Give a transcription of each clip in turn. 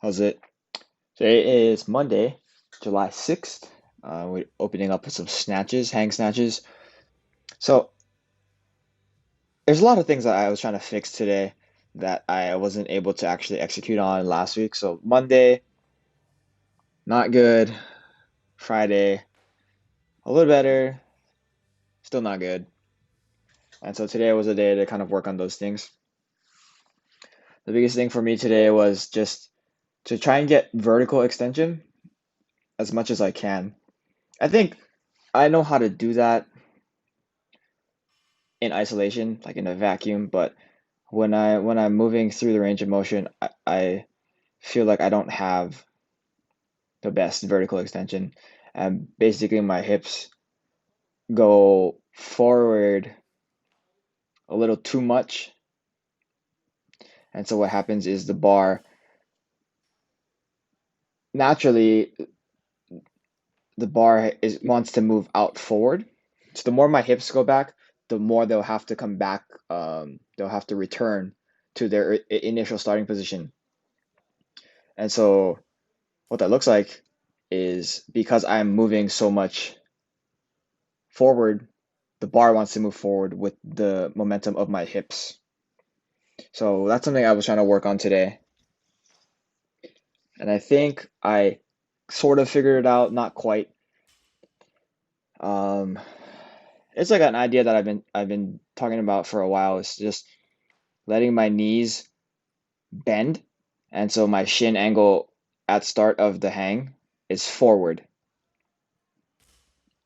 How's it? Today is Monday, July 6th. We're opening up with some snatches, hang snatches. So, there's a lot of things that I was trying to fix today that I wasn't able to actually execute on last week. So, Monday, not good. Friday, a little better, still not good. And so, today was a day to kind of work on those things. The biggest thing for me today was just to try and get vertical extension as much as I can. I think I know how to do that in isolation, like in a vacuum, but when I'm moving through the range of motion, I feel like I don't have the best vertical extension. And basically my hips go forward a little too much. And so what happens is the bar naturally the bar is wants to move out forward. So the more my hips go back, the more they'll have to come back, they'll have to return to their initial starting position. And so what that looks like is because I'm moving so much forward, the bar wants to move forward with the momentum of my hips. So that's something I was trying to work on today. And I think I sort of figured it out, not quite. Um, it's like an idea that I've been talking about for a while. It's just letting my knees bend, and so my shin angle at start of the hang is forward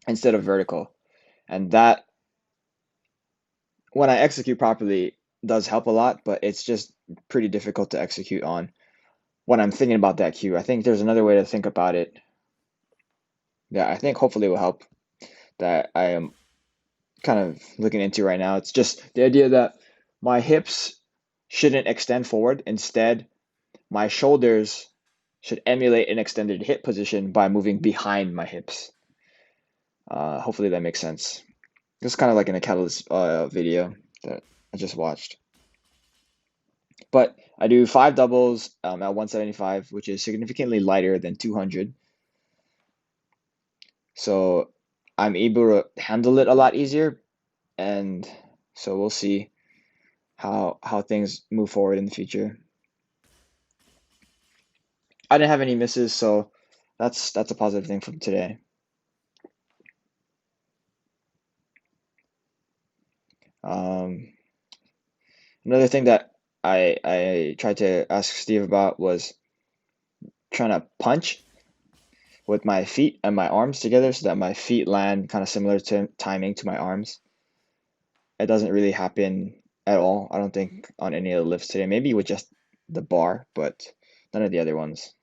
instead of vertical. And that when I execute properly does help a lot, but it's just pretty difficult to execute on when I'm thinking about that cue. I think there's another way to think about it that I think hopefully will help that I am kind of looking into right now. It's just the idea that my hips shouldn't extend forward. Instead, my shoulders should emulate an extended hip position by moving behind my hips. Hopefully that makes sense. This is kind of like in a catalyst video that I just watched. But I do five doubles at 175, which is significantly lighter than 200. So I'm able to handle it a lot easier. And so we'll see how things move forward in the future. I didn't have any misses, so that's a positive thing from today. Um, Another thing that I tried to ask Steve about was trying to punch with my feet and my arms together so that my feet land kind of similar to timing to my arms. It doesn't really happen at all, I don't think, on any of the lifts today. Maybe with just the bar, but none of the other ones.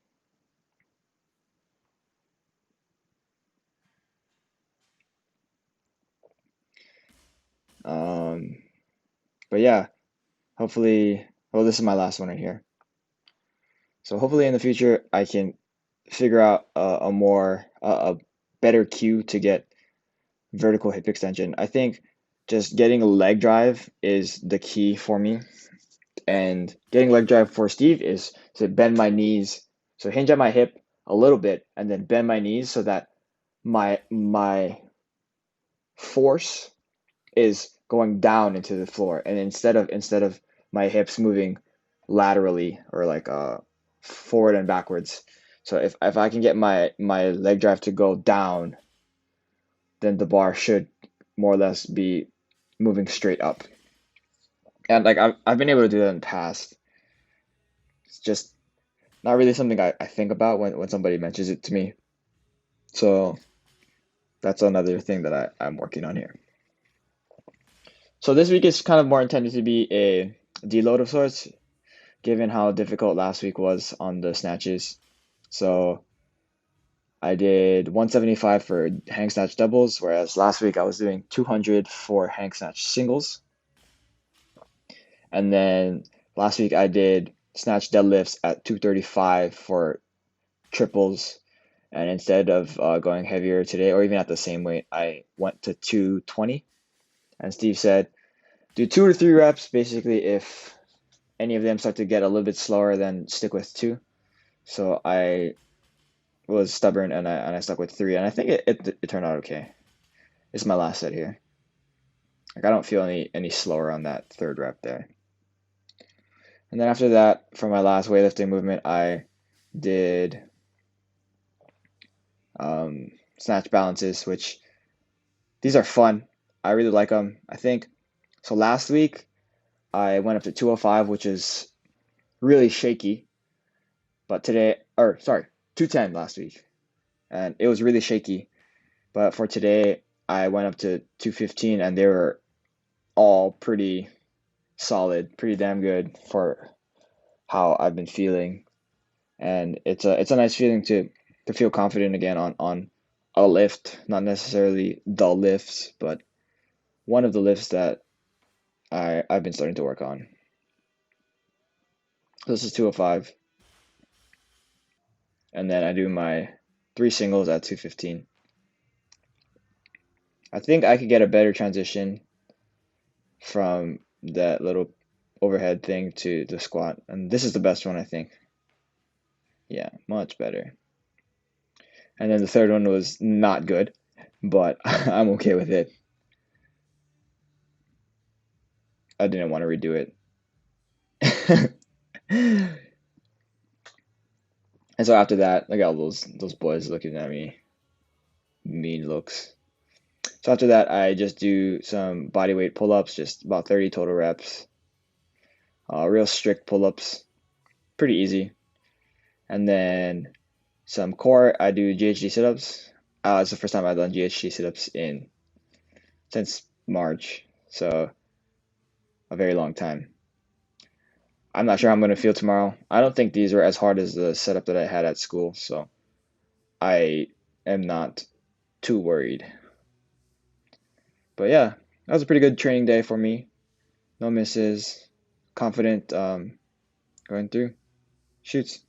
Um, but yeah, hopefully, well, this is my last one right here. So hopefully in the future I can figure out a better cue to get vertical hip extension. I think just getting a leg drive is the key for me. And getting leg drive for Steve is to bend my knees, so hinge at my hip a little bit, and then bend my knees so that my force is going down into the floor, and instead of my hips moving laterally or like forward and backwards. So if I can get my leg drive to go down, then the bar should more or less be moving straight up. And like I've been able to do that in the past. It's just not really something I think about when somebody mentions it to me. So that's another thing that I'm working on here. So this week is kind of more intended to be a deload of sorts, given how difficult last week was on the snatches. So I did 175 for hang snatch doubles, whereas last week I was doing 200 for hang snatch singles. And then last week I did snatch deadlifts at 235 for triples. And instead of going heavier today, or even at the same weight, I went to 220. And Steve said, do 2 to 3 reps. Basically, if any of them start to get a little bit slower, then stick with two. So I was stubborn and I stuck with three, and I think it turned out okay. It's my last set here. Like I don't feel any slower on that third rep there. And then after that, for my last weightlifting movement, I did snatch balances, which these are fun. I really like them. I think so. Last week I went up to 205, which is really shaky. But today, or sorry, 210 last week, and it was really shaky. But for today, I went up to 215, and they were all pretty solid, pretty damn good for how I've been feeling. And it's a nice feeling to feel confident again on a lift, not necessarily the lifts, but one of the lifts that I've been starting to work on. So this is 205, and then I do my three singles at 215. I think I could get a better transition from that little overhead thing to the squat, and this is the best one, I think. Yeah, much better. And then the third one was not good, but I'm okay with it. I didn't want to redo it. And so after that, I got all those boys looking at me, mean looks. So after that, I just do some body weight pull-ups, just about 30 total reps. Real strict pull-ups, pretty easy. And then some core, I do GHD sit-ups. It's the first time I've done GHD sit-ups in since March, so a very long time. I'm not sure how I'm going to feel tomorrow. I don't think these were as hard as the setup that I had at school, so I am not too worried. But yeah, that was a pretty good training day for me. No misses, confident going through. Shoots.